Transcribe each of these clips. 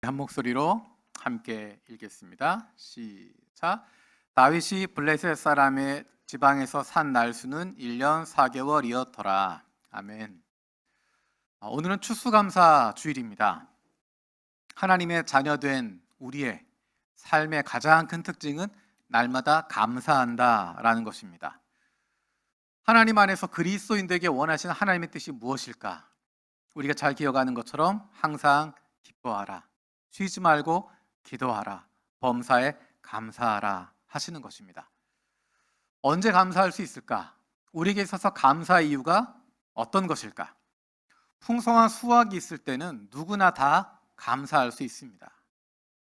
한 목소리로 함께 읽겠습니다. 시작. 다윗이 블레셋 사람의 지방에서 산 날수는 1년 4개월이었더라. 아멘. 오늘은 추수감사 주일입니다. 하나님의 자녀된 우리의 삶의 가장 큰 특징은 날마다 감사한다라는 것입니다. 하나님 안에서 그리스도인들에게 원하시는 하나님의 뜻이 무엇일까? 우리가 잘 기억하는 것처럼 항상 기뻐하라, 쉬지 말고 기도하라, 범사에 감사하라 하시는 것입니다. 언제 감사할 수 있을까? 우리에게 있어서 감사의 이유가 어떤 것일까? 풍성한 수확이 있을 때는 누구나 다 감사할 수 있습니다.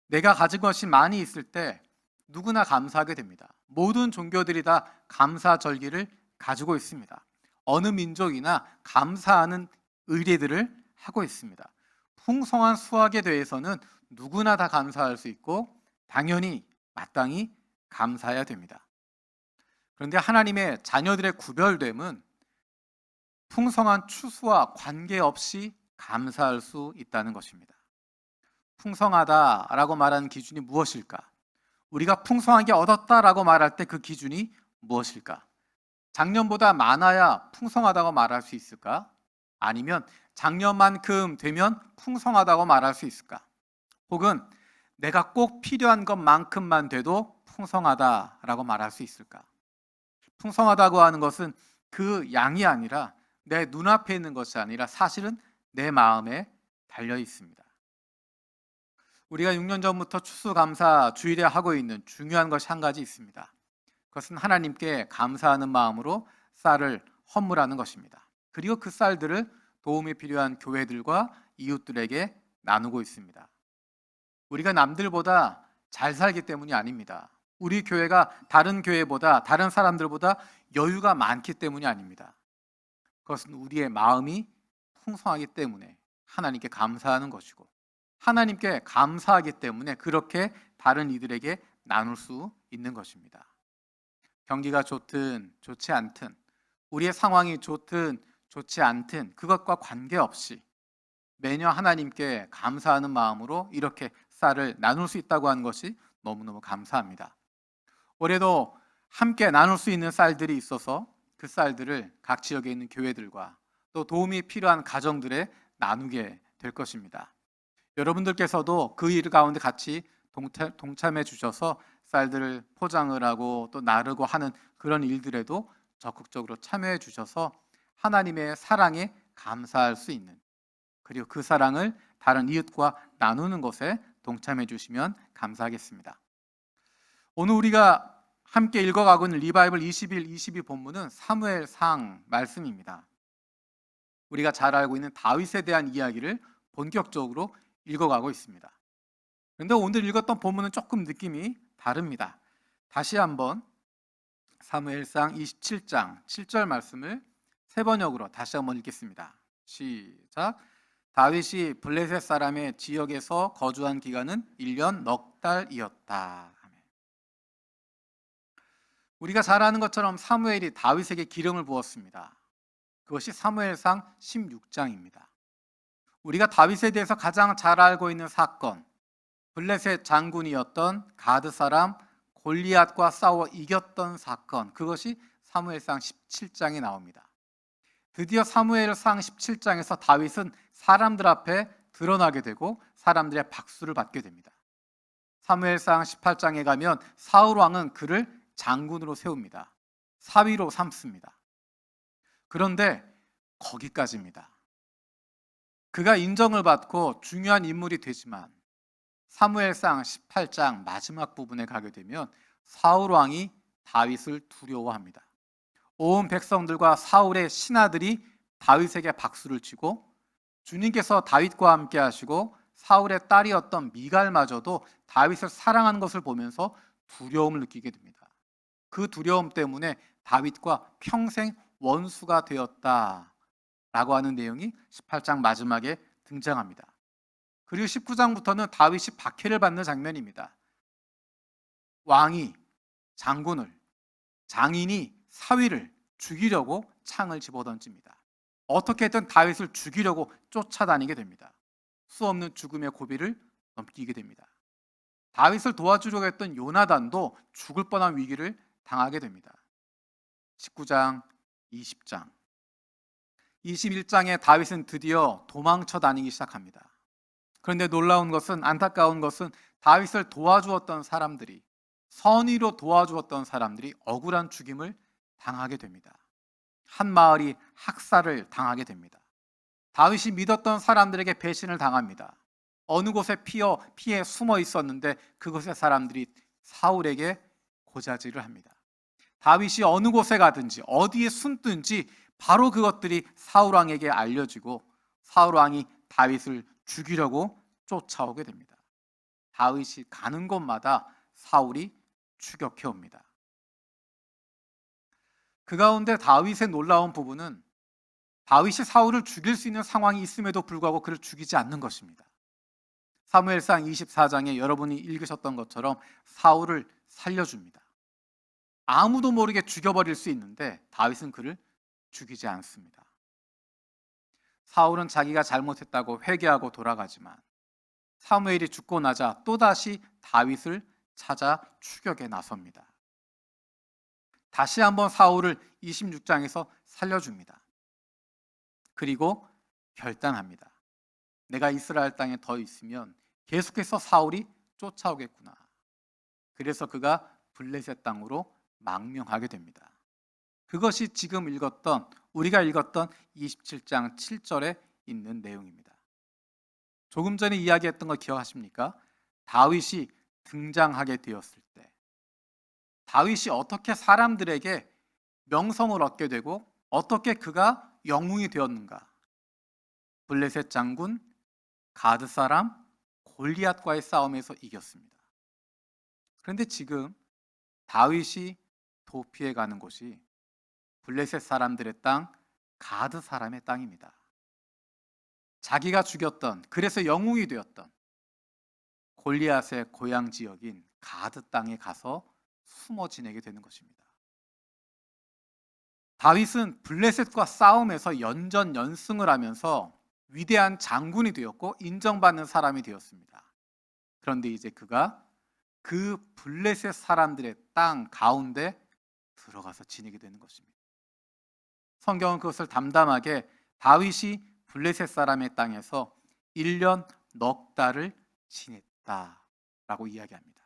내가 가진 것이 많이 있을 때 누구나 감사하게 됩니다. 모든 종교들이 다 감사절기를 가지고 있습니다. 어느 민족이나 감사하는 의례들을 하고 있습니다. 풍성한 수확에 대해서는 누구나 다 감사할 수 있고 당연히 마땅히 감사해야 됩니다. 그런데 하나님의 자녀들의 구별됨은 풍성한 추수와 관계없이 감사할 수 있다는 것입니다. 풍성하다라고 말하는 기준이 무엇일까? 우리가 풍성한 게 얻었다라고 말할 때 그 기준이 무엇일까? 작년보다 많아야 풍성하다고 말할 수 있을까? 아니면 작년만큼 되면 풍성하다고 말할 수 있을까? 혹은 내가 꼭 필요한 것만큼만 돼도 풍성하다라고 말할 수 있을까? 풍성하다고 하는 것은 그 양이 아니라 내 눈앞에 있는 것이 아니라 사실은 내 마음에 달려 있습니다. 우리가 6년 전부터 추수감사 주일에 하고 있는 중요한 것이 한 가지 있습니다. 그것은 하나님께 감사하는 마음으로 쌀을 헌물하는 것입니다. 그리고 그 쌀들을 도움이 필요한 교회들과 이웃들에게 나누고 있습니다. 우리가 남들보다 잘 살기 때문이 아닙니다. 우리 교회가 다른 교회보다, 다른 사람들보다 여유가 많기 때문이 아닙니다. 그것은 우리의 마음이 풍성하기 때문에 하나님께 감사하는 것이고, 하나님께 감사하기 때문에 그렇게 다른 이들에게 나눌 수 있는 것입니다. 경기가 좋든 좋지 않든, 우리의 상황이 좋든 좋지 않든 그것과 관계없이 매년 하나님께 감사하는 마음으로 이렇게 쌀을 나눌 수 있다고 하는 것이 너무너무 감사합니다. 올해도 함께 나눌 수 있는 쌀들이 있어서 그 쌀들을 각 지역에 있는 교회들과 또 도움이 필요한 가정들에 나누게 될 것입니다. 여러분들께서도 그 일 가운데 같이 동참해 주셔서 쌀들을 포장을 하고 또 나르고 하는 그런 일들에도 적극적으로 참여해 주셔서 하나님의 사랑에 감사할 수 있는, 그리고 그 사랑을 다른 이웃과 나누는 것에 동참해 주시면 감사하겠습니다. 오늘 우리가 함께 읽어가고 있는 리바이벌 21, 22 본문은 사무엘상 말씀입니다. 우리가 잘 알고 있는 다윗에 대한 이야기를 본격적으로 읽어가고 있습니다. 그런데 오늘 읽었던 본문은 조금 느낌이 다릅니다. 다시 한번 사무엘상 27장 7절 말씀을 세 번역으로 다시 한번 읽겠습니다. 시작. 다윗이 블레셋 사람의 지역에서 거주한 기간은 1년 넉 달이었다. 우리가 잘 아는 것처럼 사무엘이 다윗에게 기름을 부었습니다. 그것이 사무엘상 16장입니다. 우리가 다윗에 대해서 가장 잘 알고 있는 사건, 블레셋 장군이었던 가드 사람 골리앗과 싸워 이겼던 사건, 그것이 사무엘상 17장에 나옵니다. 드디어 사무엘상 17장에서 다윗은 사람들 앞에 드러나게 되고 사람들의 박수를 받게 됩니다. 사무엘상 18장에 가면 사울 왕은 그를 장군으로 세웁니다. 사위로 삼습니다. 그런데 거기까지입니다. 그가 인정을 받고 중요한 인물이 되지만 사무엘상 18장 마지막 부분에 가게 되면 사울 왕이 다윗을 두려워합니다. 온 백성들과 사울의 신하들이 다윗에게 박수를 치고 주님께서 다윗과 함께 하시고 사울의 딸이었던 미갈마저도 다윗을 사랑하는 것을 보면서 두려움을 느끼게 됩니다. 그 두려움 때문에 다윗과 평생 원수가 되었다라고 하는 내용이 18장 마지막에 등장합니다. 그리고 19장부터는 다윗이 박해를 받는 장면입니다. 왕이 장군을, 장인이 사위를 죽이려고 창을 집어던집니다. 어떻게든 다윗을 죽이려고 쫓아다니게 됩니다. 수없는 죽음의 고비를 넘기게 됩니다. 다윗을 도와주려고 했던 요나단도 죽을 뻔한 위기를 당하게 됩니다. 19장, 20장, 21장에 다윗은 드디어 도망쳐 다니기 시작합니다. 그런데 놀라운 것은, 안타까운 것은 다윗을 도와주었던 사람들이, 선의로 도와주었던 사람들이 억울한 죽임을 당하게 됩니다. 한 마을이 학살을 당하게 됩니다. 다윗이 믿었던 사람들에게 배신을 당합니다. 어느 곳에 피해 숨어 있었는데 그곳의 사람들이 사울에게 고자질을 합니다. 다윗이 어느 곳에 가든지 어디에 숨든지 바로 그것들이 사울 왕에게 알려지고 사울 왕이 다윗을 죽이려고 쫓아오게 됩니다. 다윗이 가는 곳마다 사울이 추격해 옵니다. 그 가운데 다윗의 놀라운 부분은 다윗이 사울을 죽일 수 있는 상황이 있음에도 불구하고 그를 죽이지 않는 것입니다. 사무엘상 24장에 여러분이 읽으셨던 것처럼 사울을 살려줍니다. 아무도 모르게 죽여버릴 수 있는데 다윗은 그를 죽이지 않습니다. 사울은 자기가 잘못했다고 회개하고 돌아가지만 사무엘이 죽고 나자 또다시 다윗을 찾아 추격에 나섭니다. 다시 한번 사울을 26장에서 살려줍니다. 그리고 결단합니다. 내가 이스라엘 땅에 더 있으면 계속해서 사울이 쫓아오겠구나. 그래서 그가 블레셋 땅으로 망명하게 됩니다. 그것이 지금 우리가 읽었던 27장 7절에 있는 내용입니다. 조금 전에 이야기했던 거 기억하십니까? 다윗이 등장하게 되었을 때 다윗이 어떻게 사람들에게 명성을 얻게 되고 어떻게 그가 영웅이 되었는가? 블레셋 장군 가드 사람 골리앗과의 싸움에서 이겼습니다. 그런데 지금 다윗이 도피해 가는 곳이 블레셋 사람들의 땅 가드 사람의 땅입니다. 자기가 죽였던, 그래서 영웅이 되었던 골리앗의 고향 지역인 가드 땅에 가서 숨어 지내게 되는 것입니다. 다윗은 블레셋과 싸움에서 연전연승을 하면서 위대한 장군이 되었고 인정받는 사람이 되었습니다. 그런데 이제 그가 그 블레셋 사람들의 땅 가운데 들어가서 지내게 되는 것입니다. 성경은 그것을 담담하게 다윗이 블레셋 사람의 땅에서 1년 넉 달을 지냈다라고 이야기합니다.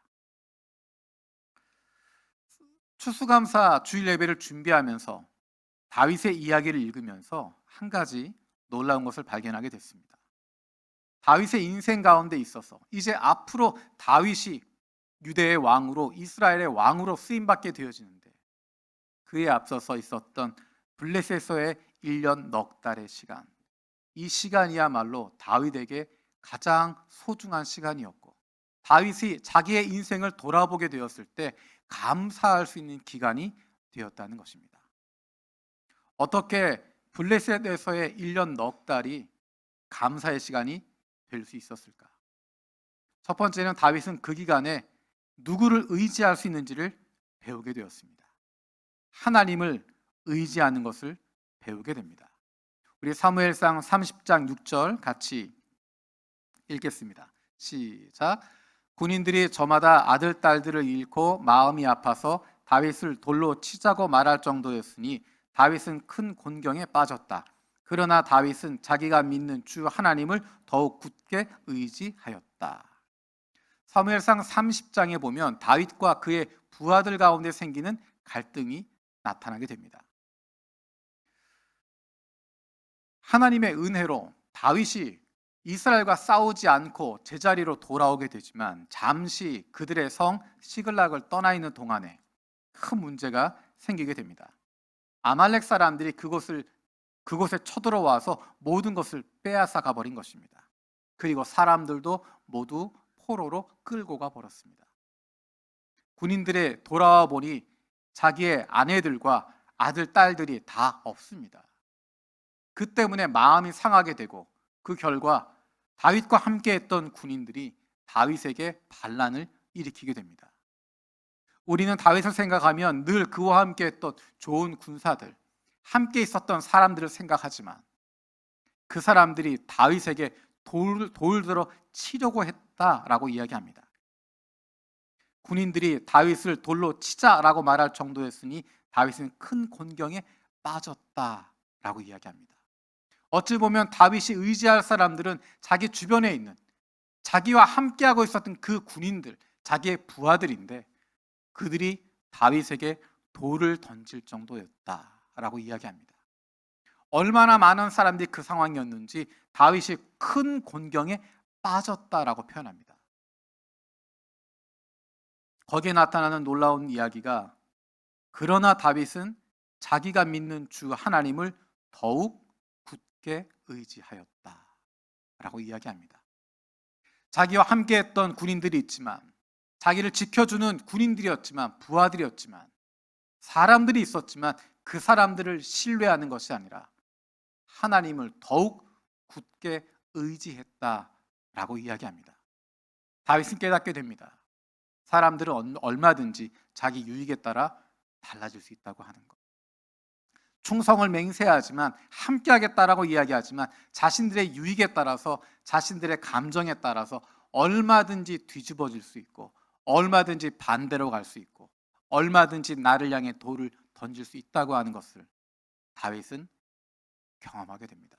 추수감사 주일 예배를 준비하면서 다윗의 이야기를 읽으면서 한 가지 놀라운 것을 발견하게 됐습니다. 다윗의 인생 가운데 있어서 이제 앞으로 다윗이 유대의 왕으로, 이스라엘의 왕으로 쓰임받게 되어지는데 그에 앞서서 있었던 블레셋에서의 1년 넉 달의 시간, 이 시간이야말로 다윗에게 가장 소중한 시간이었고 다윗이 자기의 인생을 돌아보게 되었을 때 감사할 수 있는 기간이 되었다는 것입니다. 어떻게 블레셋에서의 1년 넉 달이 감사의 시간이 될 수 있었을까? 첫 번째는 다윗은 그 기간에 누구를 의지할 수 있는지를 배우게 되었습니다. 하나님을 의지하는 것을 배우게 됩니다. 우리 사무엘상 30장 6절 같이 읽겠습니다. 시작. 군인들이 저마다 아들 딸들을 잃고 마음이 아파서 다윗을 돌로 치자고 말할 정도였으니 다윗은 큰 곤경에 빠졌다. 그러나 다윗은 자기가 믿는 주 하나님을 더욱 굳게 의지하였다. 사무엘상 30장에 보면 다윗과 그의 부하들 가운데 생기는 갈등이 나타나게 됩니다. 하나님의 은혜로 다윗이 이스라엘과 싸우지 않고 제자리로 돌아오게 되지만 잠시 그들의 성 시글락을 떠나 있는 동안에 큰 문제가 생기게 됩니다. 아말렉 사람들이 그곳에 쳐들어와서 모든 것을 빼앗아 가버린 것입니다. 그리고 사람들도 모두 포로로 끌고 가버렸습니다. 군인들이 돌아와 보니 자기의 아내들과 아들, 딸들이 다 없습니다. 그 때문에 마음이 상하게 되고 그 결과 다윗과 함께했던 군인들이 다윗에게 반란을 일으키게 됩니다. 우리는 다윗을 생각하면 늘 그와 함께했던 좋은 군사들, 함께 있었던 사람들을 생각하지만 그 사람들이 다윗에게 돌들어 치려고 빠졌다라고 이야기합니다. 군인들이 다윗을 돌로 치자라고 말할 정도였으니 다윗은 큰 곤경에 빠졌다라고 이야기합니다. 어찌 보면 다윗이 의지할 사람들은 자기 주변에 있는, 자기와 함께하고 있었던 그 군인들, 자기의 부하들인데 그들이 다윗에게 돌을 던질 정도였다라고 이야기합니다. 얼마나 많은 사람들이 그 상황이었는지 다윗이 큰 곤경에 빠졌다라고 표현합니다. 거기에 나타나는 놀라운 이야기가, 그러나 다윗은 자기가 믿는 주 하나님을 더욱 굳게 의지하였다라고 이야기합니다. 자기와 함께했던 군인들이 있지만, 자기를 지켜주는 군인들이었지만, 부하들이었지만, 사람들이 있었지만 그 사람들을 신뢰하는 것이 아니라 하나님을 더욱 굳게 의지했다라고 이야기합니다. 다윗은 깨닫게 됩니다. 사람들은 얼마든지 자기 유익에 따라 달라질 수 있다고 하는 것. 충성을 맹세하지만, 함께하겠다라고 이야기하지만 자신들의 유익에 따라서, 자신들의 감정에 따라서 얼마든지 뒤집어질 수 있고, 얼마든지 반대로 갈 수 있고, 얼마든지 나를 향해 돌을 던질 수 있다고 하는 것을 다윗은 경험하게 됩니다.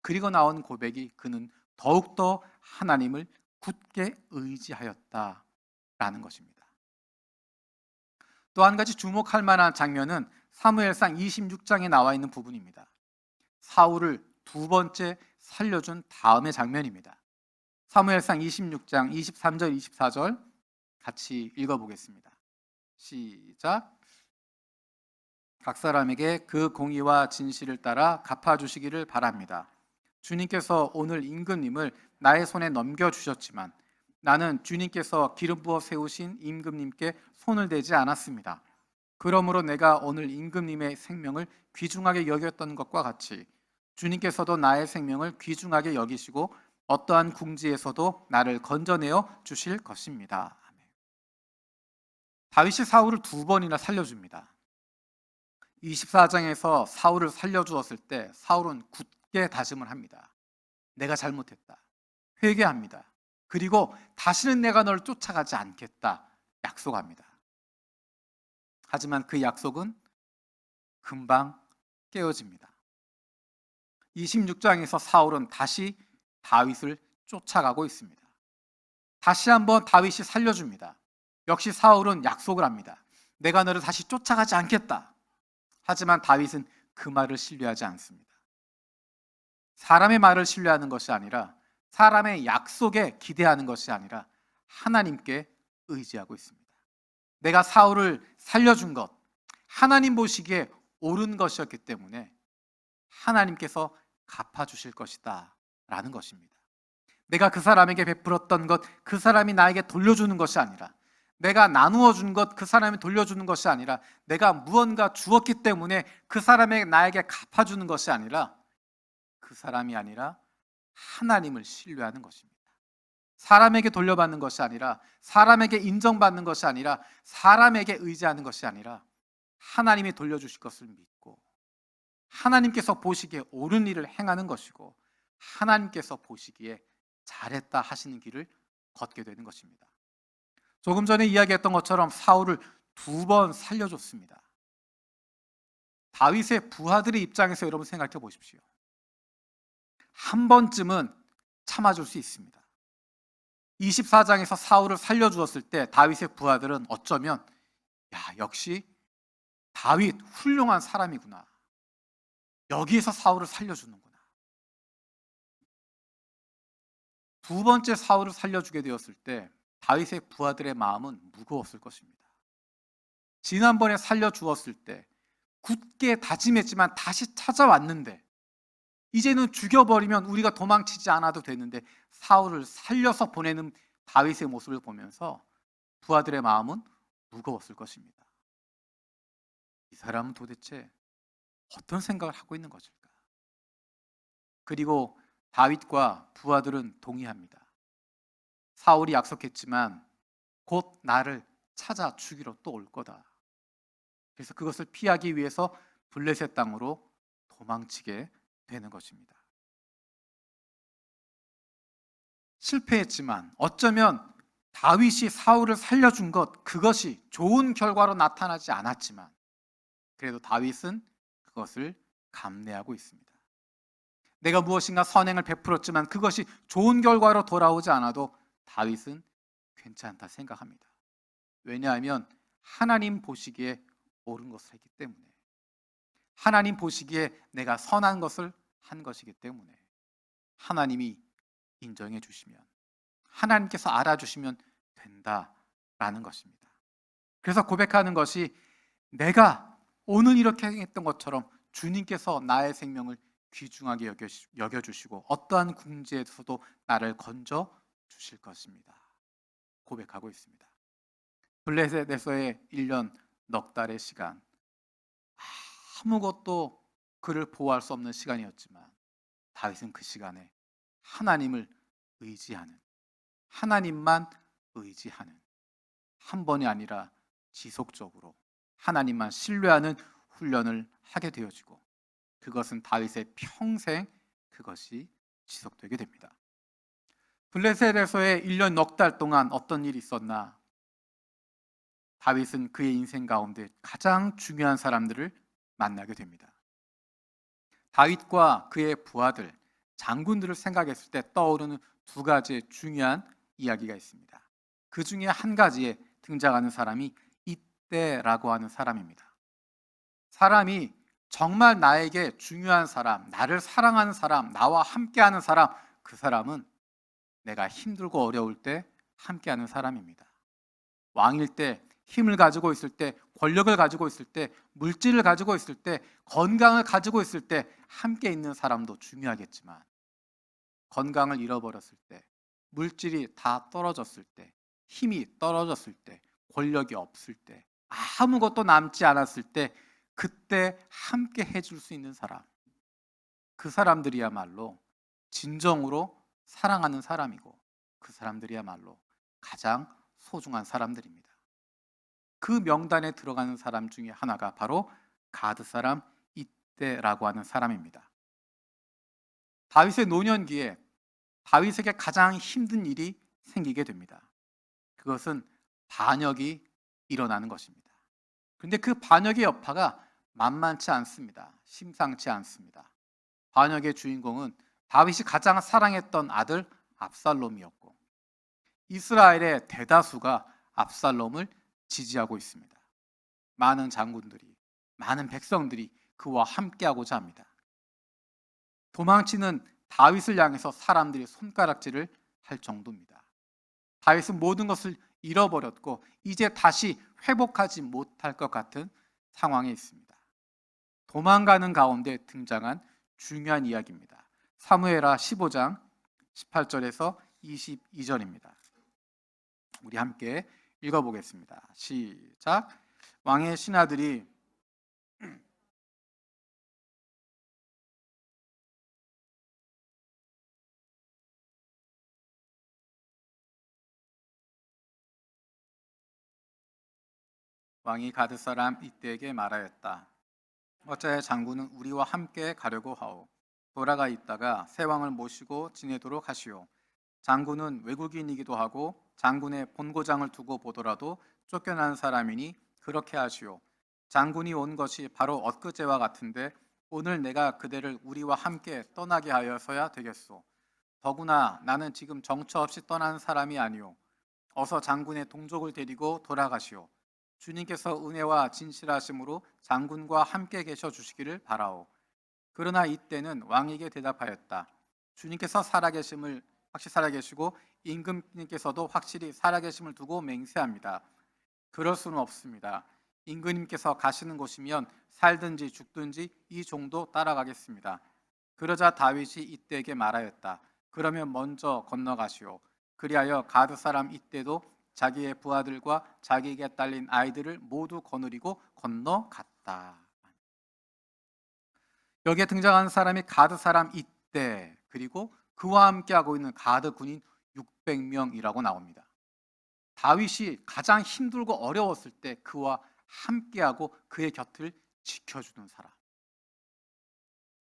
그리고 나온 고백이, 그는 더욱더 하나님을 굳게 의지하였다라는 것입니다. 또 한 가지 주목할 만한 장면은 사무엘상 26장에 나와 있는 부분입니다. 사울을 두 번째 살려준 다음의 장면입니다. 사무엘상 26장 23절 24절 같이 읽어보겠습니다. 시작. 각 사람에게 그 공의와 진실을 따라 갚아주시기를 바랍니다. 주님께서 오늘 임금님을 나의 손에 넘겨주셨지만 나는 주님께서 기름 부어 세우신 임금님께 손을 대지 않았습니다. 그러므로 내가 오늘 임금님의 생명을 귀중하게 여겼던 것과 같이 주님께서도 나의 생명을 귀중하게 여기시고 어떠한 궁지에서도 나를 건져내어 주실 것입니다. 다윗이 사울을 두 번이나 살려줍니다. 24장에서 사울을 살려주었을 때 사울은 굳게 다짐을 합니다. 내가 잘못했다. 회개합니다. 그리고 다시는 내가 널 쫓아가지 않겠다 약속합니다. 하지만 그 약속은 금방 깨어집니다. 26장에서 사울은 다시 다윗을 쫓아가고 있습니다. 다시 한번 다윗이 살려줍니다. 역시 사울은 약속을 합니다. 내가 너를 다시 쫓아가지 않겠다. 하지만 다윗은 그 말을 신뢰하지 않습니다. 사람의 말을 신뢰하는 것이 아니라, 사람의 약속에 기대하는 것이 아니라 하나님께 의지하고 있습니다. 내가 사울을 살려준 것, 하나님 보시기에 옳은 것이었기 때문에 하나님께서 갚아주실 것이다 라는 것입니다. 내가 그 사람에게 베풀었던 것, 그 사람이 나에게 돌려주는 것이 아니라, 내가 나누어 준 것, 그 사람이 돌려주는 것이 아니라, 내가 무언가 주었기 때문에 그 사람에게 나에게 갚아주는 것이 아니라, 그 사람이 아니라 하나님을 신뢰하는 것입니다. 사람에게 돌려받는 것이 아니라, 사람에게 인정받는 것이 아니라, 사람에게 의지하는 것이 아니라 하나님이 돌려주실 것을 믿고 하나님께서 보시기에 옳은 일을 행하는 것이고 하나님께서 보시기에 잘했다 하시는 길을 걷게 되는 것입니다. 조금 전에 이야기했던 것처럼 사울을 두 번 살려줬습니다. 다윗의 부하들의 입장에서 여러분 생각해 보십시오. 한 번쯤은 참아줄 수 있습니다. 24장에서 사울을 살려주었을 때 다윗의 부하들은 어쩌면 역시 다윗 훌륭한 사람이구나. 여기에서 사울을 살려주는구나. 두 번째 사울을 살려주게 되었을 때 다윗의 부하들의 마음은 무거웠을 것입니다. 지난번에 살려주었을 때 굳게 다짐했지만 다시 찾아왔는데, 이제는 죽여버리면 우리가 도망치지 않아도 되는데 사울을 살려서 보내는 다윗의 모습을 보면서 부하들의 마음은 무거웠을 것입니다. 이 사람은 도대체 어떤 생각을 하고 있는 것일까? 그리고 다윗과 부하들은 동의합니다. 사울이 약속했지만 곧 나를 찾아 죽이러 또 올 거다. 그래서 그것을 피하기 위해서 블레셋 땅으로 도망치게 되는 것입니다. 실패했지만 어쩌면 다윗이 사울을 살려준 것, 그것이 좋은 결과로 나타나지 않았지만 그래도 다윗은 그것을 감내하고 있습니다. 내가 무엇인가 선행을 베풀었지만 그것이 좋은 결과로 돌아오지 않아도 다윗은 괜찮다 생각합니다. 왜냐하면 하나님 보시기에 옳은 것을 했기 때문에, 하나님 보시기에 내가 선한 것을 한 것이기 때문에 하나님이 인정해 주시면, 하나님께서 알아주시면 된다라는 것입니다. 그래서 고백하는 것이, 내가 오늘 이렇게 했던 것처럼 주님께서 나의 생명을 귀중하게 여겨주시고 어떠한 궁지에서도 나를 건져 주실 것입니다. 고백하고 있습니다. 블레셋에서의 1년 넉 달의 시간, 아무것도 그를 보호할 수 없는 시간이었지만 다윗은 그 시간에 하나님을 의지하는, 하나님만 의지하는, 한 번이 아니라 지속적으로 하나님만 신뢰하는 훈련을 하게 되어지고, 그것은 다윗의 평생 그것이 지속되게 됩니다. 블레셋에서의 1년 넉 달 동안 어떤 일이 있었나? 다윗은 그의 인생 가운데 가장 중요한 사람들을 만나게 됩니다. 다윗과 그의 부하들, 장군들을 생각했을 때 떠오르는 두 가지의 중요한 이야기가 있습니다. 그 중에 한 가지에 등장하는 사람이 이때라고 하는 사람입니다. 사람이 정말 나에게 중요한 사람, 나를 사랑하는 사람, 나와 함께하는 사람, 그 사람은 내가 힘들고 어려울 때 함께하는 사람입니다. 왕일 때, 힘을 가지고 있을 때, 권력을 가지고 있을 때, 물질을 가지고 있을 때, 건강을 가지고 있을 때 함께 있는 사람도 중요하겠지만, 건강을 잃어버렸을 때, 물질이 다 떨어졌을 때, 힘이 떨어졌을 때, 권력이 없을 때, 아무것도 남지 않았을 때, 그때 함께 해줄 수 있는 사람, 그 사람들이야말로 진정으로 사랑하는 사람이고, 그 사람들이야말로 가장 소중한 사람들입니다. 그 명단에 들어가는 사람 중에 하나가 바로 가드 사람 이때라고 하는 사람입니다. 다윗의 노년기에 다윗에게 가장 힘든 일이 생기게 됩니다. 그것은 반역이 일어나는 것입니다. 그런데 그 반역의 여파가 만만치 않습니다. 심상치 않습니다. 반역의 주인공은 다윗이 가장 사랑했던 아들 압살롬이었고, 이스라엘의 대다수가 압살롬을 지지하고 있습니다. 많은 장군들이, 많은 백성들이 그와 함께하고자 합니다. 도망치는 다윗을 향해서 사람들이 손가락질을 할 정도입니다. 다윗은 모든 것을 잃어버렸고 이제 다시 회복하지 못할 것 같은 상황에 있습니다. 도망가는 가운데 등장한 중요한 이야기입니다. 사무엘하 15장 18절에서 22절입니다. 우리 함께 읽어보겠습니다. 시작. 왕의 신하들이 왕이 가드 사람 이때에게 말하였다. 어째 장군은 우리와 함께 가려고 하오. 돌아가 있다가 새 왕을 모시고 지내도록 하시오. 장군은 외국인이기도 하고 장군의 본고장을 두고 보더라도 쫓겨난 사람이니 그렇게 하시오. 장군이 온 것이 바로 엊그제와 같은데 오늘 내가 그대를 우리와 함께 떠나게 하여서야 되겠소. 더구나 나는 지금 정처 없이 떠난 사람이 아니오. 어서 장군의 동족을 데리고 돌아가시오. 주님께서 은혜와 진실하심으로 장군과 함께 계셔 주시기를 바라오. 그러나 이때는 왕에게 대답하였다. 주님께서 살아계심을 확실히 살아계시고 임금님께서도 확실히 살아계심을 두고 맹세합니다. 그럴 수는 없습니다. 임금님께서 가시는 곳이면 살든지 죽든지 이 종도 따라가겠습니다. 그러자 다윗이 이때에게 말하였다. 그러면 먼저 건너가시오. 그리하여 가드 사람 이때도 자기의 부하들과 자기에게 딸린 아이들을 모두 거느리고 건너갔다. 여기에 등장하는 사람이 가드 사람 이때, 그리고 그와 함께하고 있는 가드 군인 600명이라고 나옵니다. 다윗이 가장 힘들고 어려웠을 때 그와 함께하고 그의 곁을 지켜주는 사람.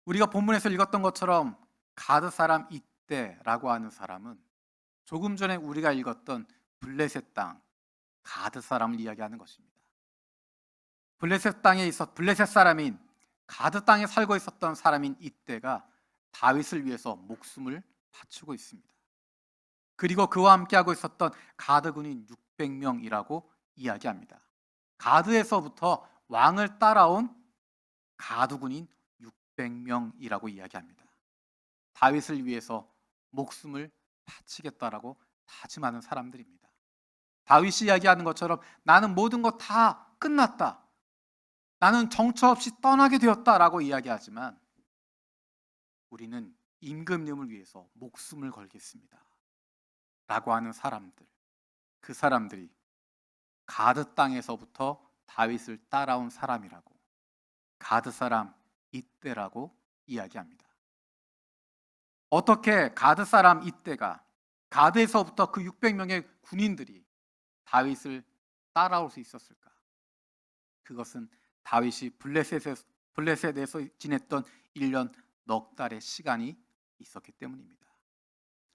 우리가 본문에서 읽었던 것처럼 가드 사람 이때라고 하는 사람은 조금 전에 우리가 읽었던 블레셋 땅 가드 사람을 이야기하는 것입니다. 블레셋 사람인 가드 땅에 살고 있었던 사람인 이때가 다윗을 위해서 목숨을 바치고 있습니다. 그리고 그와 함께하고 있었던 가드 군인 600명이라고 이야기합니다. 가드에서부터 왕을 따라온 가드 군인 600명이라고 이야기합니다. 다윗을 위해서 목숨을 바치겠다라고 다짐하는 사람들입니다. 다윗이 이야기하는 것처럼 나는 모든 것 다 끝났다. 나는 정처 없이 떠나게 되었다라고 이야기하지만 우리는 임금님을 위해서 목숨을 걸겠습니다. 라고 하는 사람들, 그 사람들이 가드 땅에서부터 다윗을 따라온 사람이라고, 가드 사람 이때라고 이야기합니다. 어떻게 가드 사람 이때가, 가드에서부터 그 600명의 군인들이 다윗을 따라올 수 있었을까? 그것은 다윗이 블레셋에서 지냈던 1년 넉 달의 시간이 있었기 때문입니다.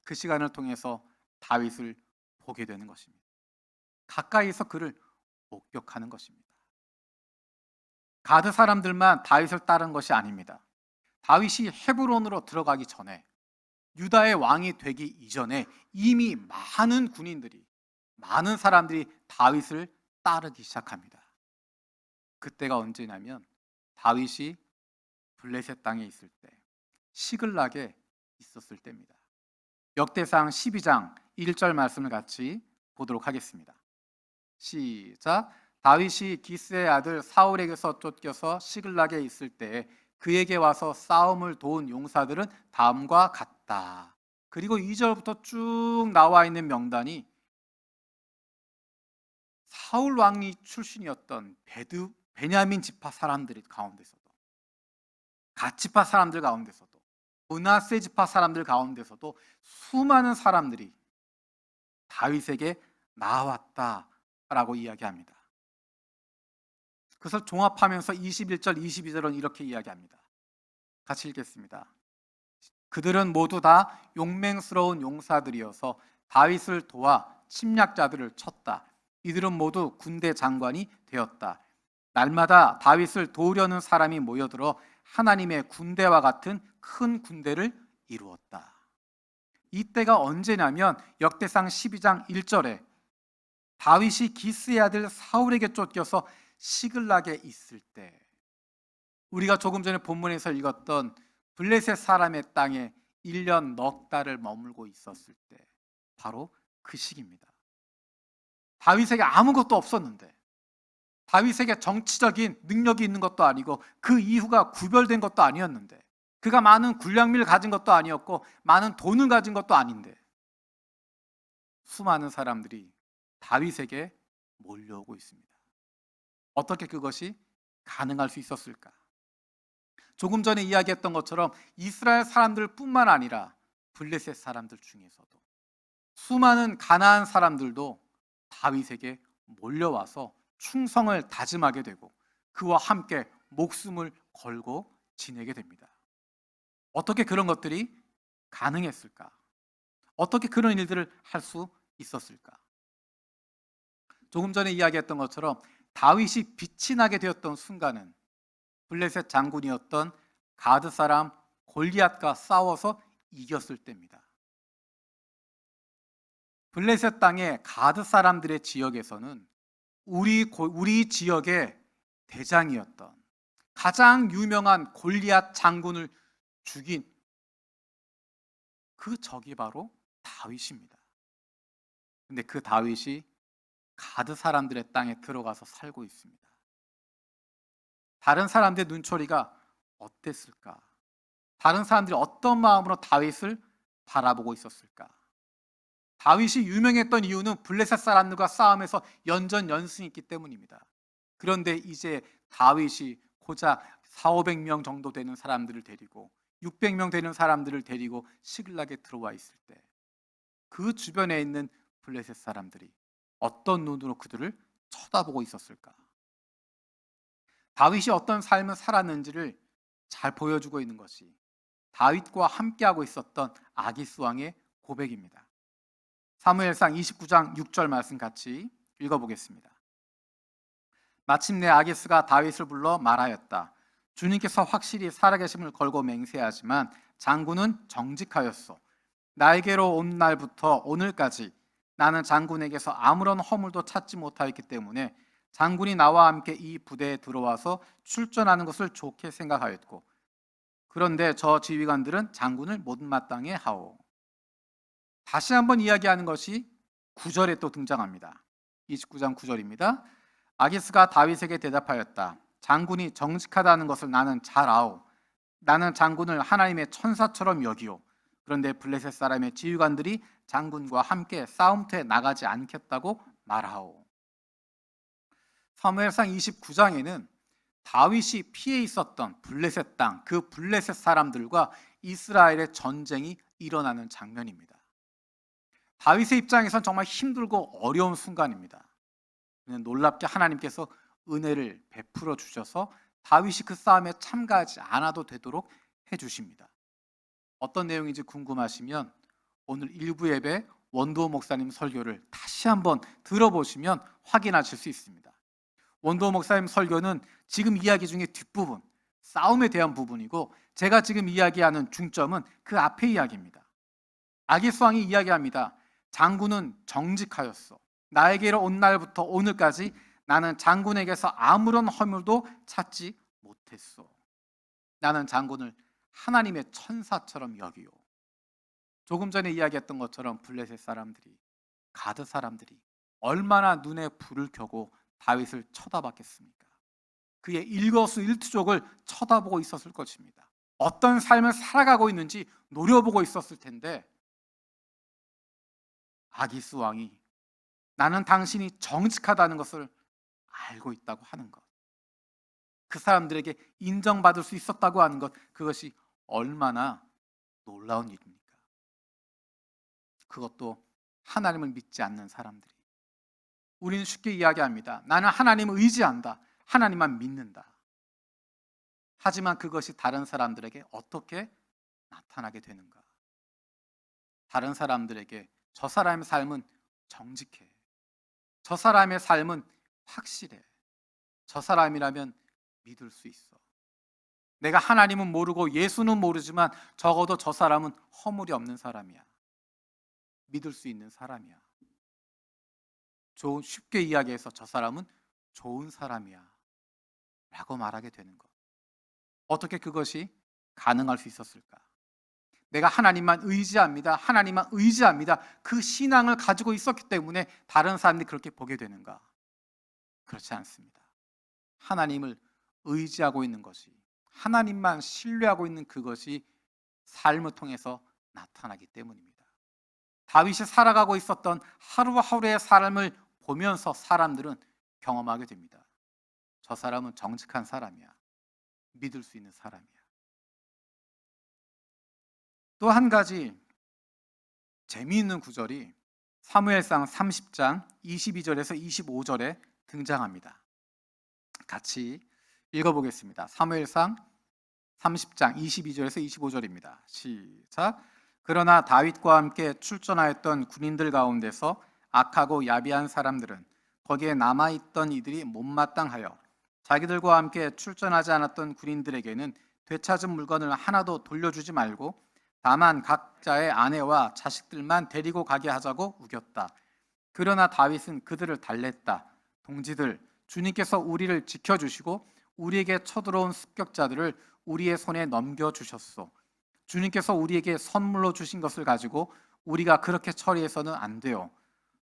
그 시간을 통해서 다윗을 보게 되는 것입니다. 가까이서 그를 목격하는 것입니다. 가드 사람들만 다윗을 따른 것이 아닙니다. 다윗이 헤브론으로 들어가기 전에, 유다의 왕이 되기 이전에 이미 많은 군인들이, 많은 사람들이 다윗을 따르기 시작합니다. 그때가 언제냐면 다윗이 블레셋 땅에 있을 때, 시글락에 있었을 때입니다. 역대상 12장 1절 말씀을 같이 보도록 하겠습니다. 시작. 다윗이 기스의 아들 사울에게서 쫓겨서 시글락에 있을 때 그에게 와서 싸움을 도운 용사들은 다음과 같다. 그리고 2절부터 쭉 나와 있는 명단이 사울 왕이 출신이었던 베냐민 지파 사람들 가운데서도, 갓 지파 사람들 가운데서도, 므낫세 지파 사람들 가운데서도 수많은 사람들이 다윗에게 나왔다라고 이야기합니다. 그래서 종합하면서 21절, 22절은 이렇게 이야기합니다. 같이 읽겠습니다. 그들은 모두 다 용맹스러운 용사들이어서 다윗을 도와 침략자들을 쳤다. 이들은 모두 군대 장관이 되었다. 날마다 다윗을 도우려는 사람이 모여들어 하나님의 군대와 같은 큰 군대를 이루었다. 이때가 언제냐면 역대상 12장 1절에 다윗이 기스의 아들 사울에게 쫓겨서 시글락에 있을 때, 우리가 조금 전에 본문에서 읽었던 블레셋 사람의 땅에 1년 넉 달을 머물고 있었을 때, 바로 그 시기입니다. 다윗에게 아무것도 없었는데, 다윗에게 정치적인 능력이 있는 것도 아니고 그 이후가 구별된 것도 아니었는데, 그가 많은 군량미를 가진 것도 아니었고 많은 돈을 가진 것도 아닌데 수많은 사람들이 다윗에게 몰려오고 있습니다. 어떻게 그것이 가능할 수 있었을까? 조금 전에 이야기했던 것처럼 이스라엘 사람들뿐만 아니라 블레셋 사람들 중에서도 수많은 가나안 사람들도 다윗에게 몰려와서 충성을 다짐하게 되고 그와 함께 목숨을 걸고 지내게 됩니다. 어떻게 그런 것들이 가능했을까? 어떻게 그런 일들을 할 수 있었을까? 조금 전에 이야기했던 것처럼 다윗이 빛이 나게 되었던 순간은 블레셋 장군이었던 가드 사람 골리앗과 싸워서 이겼을 때입니다. 블레셋 땅의 가드 사람들의 지역에서는 우리 지역의 대장이었던 가장 유명한 골리앗 장군을 죽인 그 적이 바로 다윗입니다. 근데 그 다윗이 가드 사람들의 땅에 들어가서 살고 있습니다. 다른 사람들의 눈초리가 어땠을까? 다른 사람들이 어떤 마음으로 다윗을 바라보고 있었을까? 다윗이 유명했던 이유는 블레셋 사람들과 싸움에서 연전연승했기 때문입니다. 그런데 이제 다윗이 고작 400~500명 정도 되는 사람들을 데리고 600명 되는 사람들을 데리고 시글락에 들어와 있을 때 그 주변에 있는 블레셋 사람들이 어떤 눈으로 그들을 쳐다보고 있었을까? 다윗이 어떤 삶을 살았는지를 잘 보여주고 있는 것이 다윗과 함께하고 있었던 아기스 왕의 고백입니다. 사무엘상 29장 6절 말씀 같이 읽어보겠습니다. 마침내 아기스가 다윗을 불러 말하였다. 주님께서 확실히 살아계심을 걸고 맹세하지만 장군은 정직하였소. 나에게로 온 날부터 오늘까지 나는 장군에게서 아무런 허물도 찾지 못하였기 때문에 장군이 나와 함께 이 부대에 들어와서 출전하는 것을 좋게 생각하였고, 그런데 저 지휘관들은 장군을 못마땅해 하오. 다시 한번 이야기하는 것이 9절에 또 등장합니다. 29장 9절입니다. 아기스가 다윗에게 대답하였다. 장군이 정직하다는 것을 나는 잘 아오. 나는 장군을 하나님의 천사처럼 여기오. 그런데 블레셋 사람의 지휘관들이 장군과 함께 싸움터에 나가지 않겠다고 말하오. 사무엘상 29장에는 다윗이 피해 있었던 블레셋 땅, 그 블레셋 사람들과 이스라엘의 전쟁이 일어나는 장면입니다. 다윗의 입장에선 정말 힘들고 어려운 순간입니다. 놀랍게 하나님께서 은혜를 베풀어 주셔서 다윗이 그 싸움에 참가하지 않아도 되도록 해주십니다. 어떤 내용인지 궁금하시면 오늘 일부 예배 원도우 목사님 설교를 다시 한번 들어보시면 확인하실 수 있습니다. 원도우 목사님 설교는 지금 이야기 중에 뒷부분, 싸움에 대한 부분이고, 제가 지금 이야기하는 중점은 그 앞의 이야기입니다. 아기스 왕이 이야기합니다. 장군은 정직하였어. 나에게로 온 날부터 오늘까지 나는 장군에게서 아무런 허물도 찾지 못했어. 나는 장군을 하나님의 천사처럼 여기요. 조금 전에 이야기했던 것처럼 블레셋 사람들이, 가드 사람들이 얼마나 눈에 불을 켜고 다윗을 쳐다봤겠습니까? 그의 일거수일투족을 쳐다보고 있었을 것입니다. 어떤 삶을 살아가고 있는지 노려보고 있었을 텐데, 아기스 왕이 나는 당신이 정직하다는 것을 알고 있다고 하는 것, 그 사람들에게 인정받을 수 있었다고 하는 것, 그것이 얼마나 놀라운 일입니까? 그것도 하나님을 믿지 않는 사람들이. 우리는 쉽게 이야기합니다. 나는 하나님을 의지한다. 하나님만 믿는다. 하지만 그것이 다른 사람들에게 어떻게 나타나게 되는가? 다른 사람들에게 저 사람의 삶은 정직해. 저 사람의 삶은 확실해. 저 사람이라면 믿을 수 있어. 내가 하나님은 모르고 예수는 모르지만 적어도 저 사람은 허물이 없는 사람이야. 믿을 수 있는 사람이야. 쉽게 이야기해서 저 사람은 좋은 사람이야 라고 말하게 되는 것. 어떻게 그것이 가능할 수 있었을까? 내가 하나님만 의지합니다. 하나님만 의지합니다. 그 신앙을 가지고 있었기 때문에 다른 사람들이 그렇게 보게 되는가? 그렇지 않습니다. 하나님을 의지하고 있는 것이, 하나님만 신뢰하고 있는 그것이 삶을 통해서 나타나기 때문입니다. 다윗이 살아가고 있었던 하루하루의 삶을 보면서 사람들은 경험하게 됩니다. 저 사람은 정직한 사람이야. 믿을 수 있는 사람이야. 또 한 가지 재미있는 구절이 사무엘상 30장 22절에서 25절에 등장합니다. 같이 읽어보겠습니다. 사무엘상 30장 22절에서 25절입니다. 시작. 그러나 다윗과 함께 출전하였던 군인들 가운데서 악하고 야비한 사람들은 거기에 남아있던 이들이 못마땅하여 자기들과 함께 출전하지 않았던 군인들에게는 되찾은 물건을 하나도 돌려주지 말고 다만 각자의 아내와 자식들만 데리고 가게 하자고 우겼다. 그러나 다윗은 그들을 달랬다. 동지들, 주님께서 우리를 지켜주시고 우리에게 쳐들어온 습격자들을 우리의 손에 넘겨주셨소. 주님께서 우리에게 선물로 주신 것을 가지고 우리가 그렇게 처리해서는 안 돼요.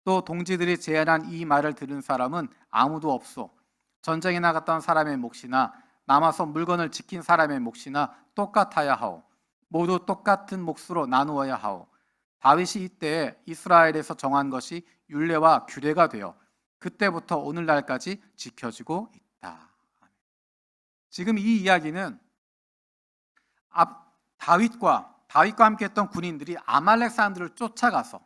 또 동지들이 제안한 이 말을 들은 사람은 아무도 없소. 전쟁에 나갔던 사람의 몫이나 남아서 물건을 지킨 사람의 몫이나 똑같아야 하오. 모두 똑같은 몫으로 나누어야 하오. 다윗이 이때에 이스라엘에서 정한 것이 율례와 규례가 되어 그때부터 오늘날까지 지켜지고 있다. 지금 이 이야기는 다윗과 함께 했던 군인들이 아말렉 사람들을 쫓아가서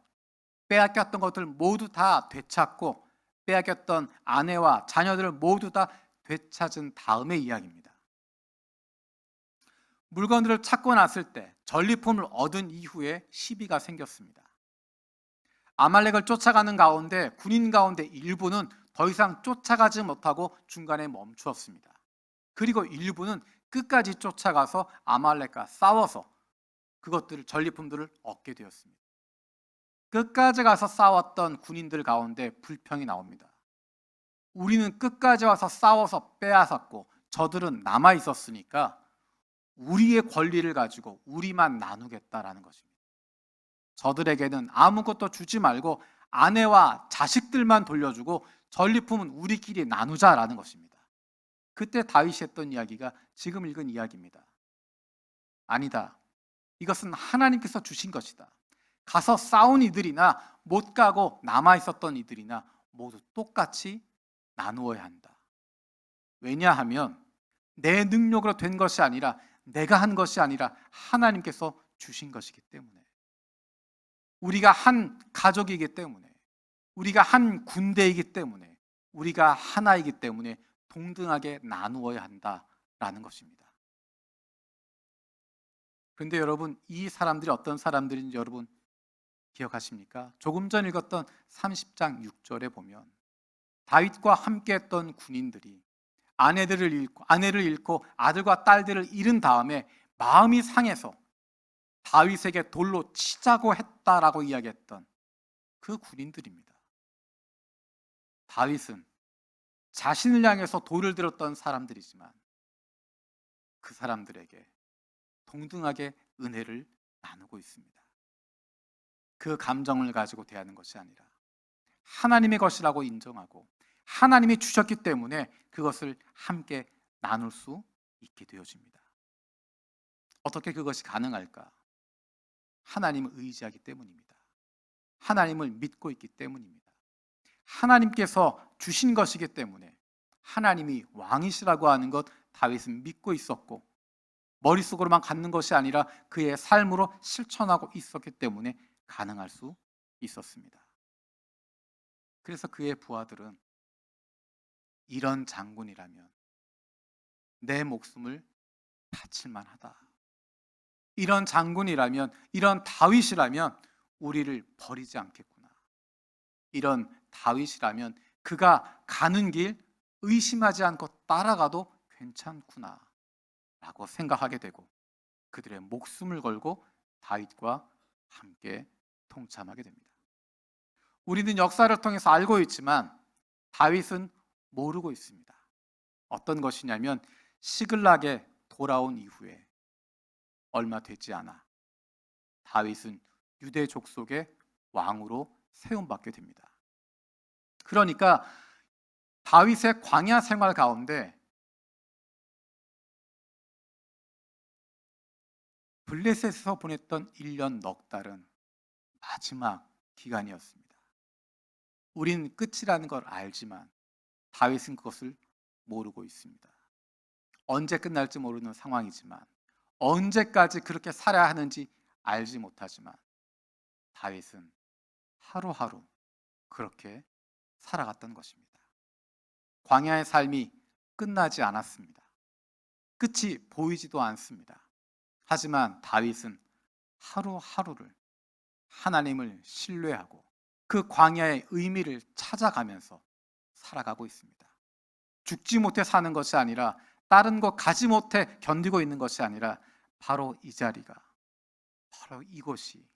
빼앗겼던 것들 모두 다 되찾고 빼앗겼던 아내와 자녀들을 모두 다 되찾은 다음의 이야기입니다. 물건들을 찾고 났을 때 전리품을 얻은 이후에 시비가 생겼습니다. 아말렉을 쫓아가는 가운데 군인 가운데 일부는 더 이상 쫓아가지 못하고 중간에 멈추었습니다. 그리고 일부는 끝까지 쫓아가서 아말렉과 싸워서 그것들을 전리품들을 얻게 되었습니다. 끝까지 가서 싸웠던 군인들 가운데 불평이 나옵니다. 우리는 끝까지 와서 싸워서 빼앗았고 저들은 남아 있었으니까 우리의 권리를 가지고 우리만 나누겠다라는 것입니다. 저들에게는 아무것도 주지 말고 아내와 자식들만 돌려주고 전리품은 우리끼리 나누자라는 것입니다. 그때 다윗이 했던 이야기가 지금 읽은 이야기입니다. 아니다. 이것은 하나님께서 주신 것이다. 가서 싸운 이들이나 못 가고 남아 있었던 이들이나 모두 똑같이 나누어야 한다. 왜냐하면 내 능력으로 된 것이 아니라 내가 한 것이 아니라 하나님께서 주신 것이기 때문에, 우리가 한 가족이기 때문에, 우리가 한 군대이기 때문에, 우리가 하나이기 때문에 동등하게 나누어야 한다라는 것입니다. 그런데 여러분, 이 사람들이 어떤 사람들인지 여러분 기억하십니까? 조금 전 읽었던 30장 6절에 보면 다윗과 함께했던 군인들이 아내를 잃고 아들과 딸들을 잃은 다음에 마음이 상해서 다윗에게 돌로 치자고 했다라고 이야기했던 그 군인들입니다. 다윗은 자신을 향해서 돌을 들었던 사람들이지만 그 사람들에게 동등하게 은혜를 나누고 있습니다. 그 감정을 가지고 대하는 것이 아니라 하나님의 것이라고 인정하고 하나님이 주셨기 때문에 그것을 함께 나눌 수 있게 되어집니다. 어떻게 그것이 가능할까? 하나님을 의지하기 때문입니다. 하나님을 믿고 있기 때문입니다. 하나님께서 주신 것이기 때문에, 하나님이 왕이시라고 하는 것 다윗은 믿고 있었고 머릿속으로만 갖는 것이 아니라 그의 삶으로 실천하고 있었기 때문에 가능할 수 있었습니다. 그래서 그의 부하들은 이런 장군이라면 내 목숨을 바칠 만하다. 이런 장군이라면, 이런 다윗이라면 우리를 버리지 않겠구나. 이런 다윗이라면 그가 가는 길 의심하지 않고 따라가도 괜찮구나 라고 생각하게 되고 그들의 목숨을 걸고 다윗과 함께 동참하게 됩니다. 우리는 역사를 통해서 알고 있지만 다윗은 모르고 있습니다. 어떤 것이냐면 시글락에 돌아온 이후에 얼마 되지 않아 다윗은 유대 족속의 왕으로 세움받게 됩니다. 그러니까 다윗의 광야 생활 가운데 블레셋에서 보냈던 1년 넉 달은 마지막 기간이었습니다. 우린 끝이라는 걸 알지만 다윗은 그것을 모르고 있습니다. 언제 끝날지 모르는 상황이지만, 언제까지 그렇게 살아야 하는지 알지 못하지만 다윗은 하루하루 그렇게 살아갔던 것입니다. 광야의 삶이 끝나지 않았습니다. 끝이 보이지도 않습니다. 하지만 다윗은 하루하루를 하나님을 신뢰하고 그 광야의 의미를 찾아가면서 살아가고 있습니다. 죽지 못해 사는 것이 아니라, 다른 곳 가지 못해 견디고 있는 것이 아니라 바로 이 자리가, 바로 이곳이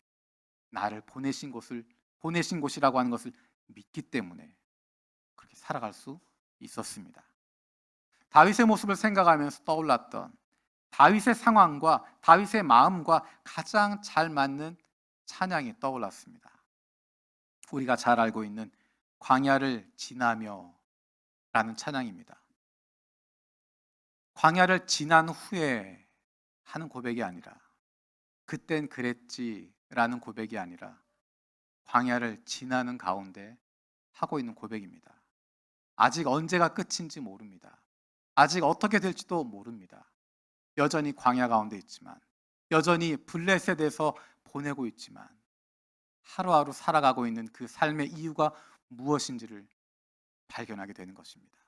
나를 보내신 곳이라고 하는 것을 믿기 때문에 그렇게 살아갈 수 있었습니다. 다윗의 모습을 생각하면서 떠올랐던 다윗의 상황과 다윗의 마음과 가장 잘 맞는 찬양이 떠올랐습니다. 우리가 잘 알고 있는 광야를 지나며 라는 찬양입니다. 광야를 지난 후에 하는 고백이 아니라, 그땐 그랬지 라는 고백이 아니라 광야를 지나는 가운데 하고 있는 고백입니다. 아직 언제가 끝인지 모릅니다. 아직 어떻게 될지도 모릅니다. 여전히 광야 가운데 있지만, 여전히 블레셋에서 보내고 있지만, 하루하루 살아가고 있는 그 삶의 이유가 무엇인지를 발견하게 되는 것입니다.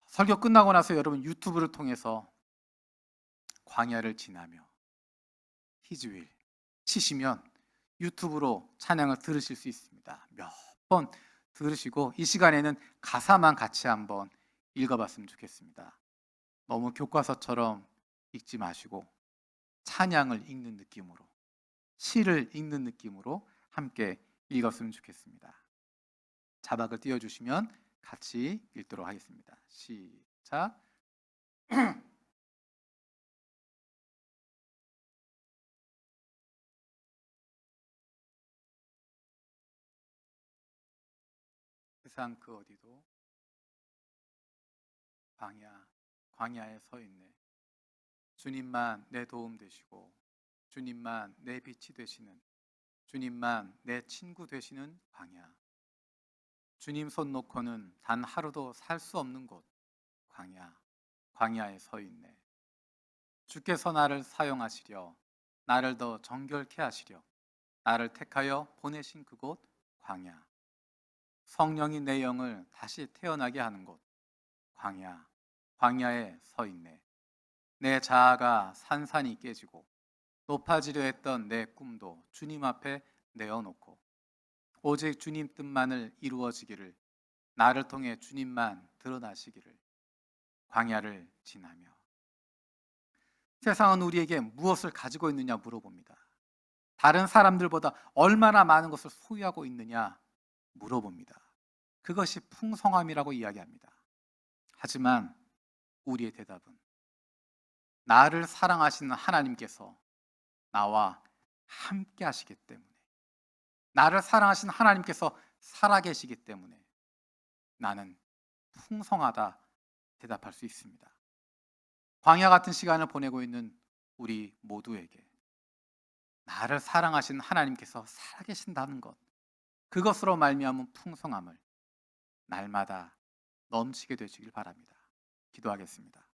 설교 끝나고 나서 여러분 유튜브를 통해서 광야를 지나며 히즈윌 치시면 유튜브로 찬양을 들으실 수 있습니다. 몇 번 들으시고 이 시간에는 가사만 같이 한번 읽어봤으면 좋겠습니다. 너무 교과서처럼 읽지 마시고 찬양을 읽는 느낌으로, 시를 읽는 느낌으로 함께 읽었으면 좋겠습니다. 자막을 띄워주시면 같이 읽도록 하겠습니다. 시작. 세상 그 어디도 광야에 서 있네. 주님만 내 도움 되시고 주님만 내 빛이 되시는, 주님만 내 친구 되시는 광야. 주님 손 놓고는 단 하루도 살 수 없는 곳, 광야에 서 있네. 주께서 나를 사용하시려, 나를 더 정결케 하시려 나를 택하여 보내신 그곳 광야. 성령이 내 영을 다시 태어나게 하는 곳 광야에 서 있네. 내 자아가 산산이 깨지고 높아지려 했던 내 꿈도 주님 앞에 내어놓고 오직 주님 뜻만을 이루어지기를, 나를 통해 주님만 드러나시기를 광야를 지나며. 세상은 우리에게 무엇을 가지고 있느냐 물어봅니다. 다른 사람들보다 얼마나 많은 것을 소유하고 있느냐 물어봅니다. 그것이 풍성함이라고 이야기합니다. 하지만 우리의 대답은 나를 사랑하시는 하나님께서 나와 함께 하시기 때문에, 나를 사랑하시는 하나님께서 살아계시기 때문에 나는 풍성하다 대답할 수 있습니다. 광야 같은 시간을 보내고 있는 우리 모두에게 나를 사랑하시는 하나님께서 살아계신다는 것, 그것으로 말미암은 풍성함을 날마다 넘치게 되시길 바랍니다. 기도하겠습니다.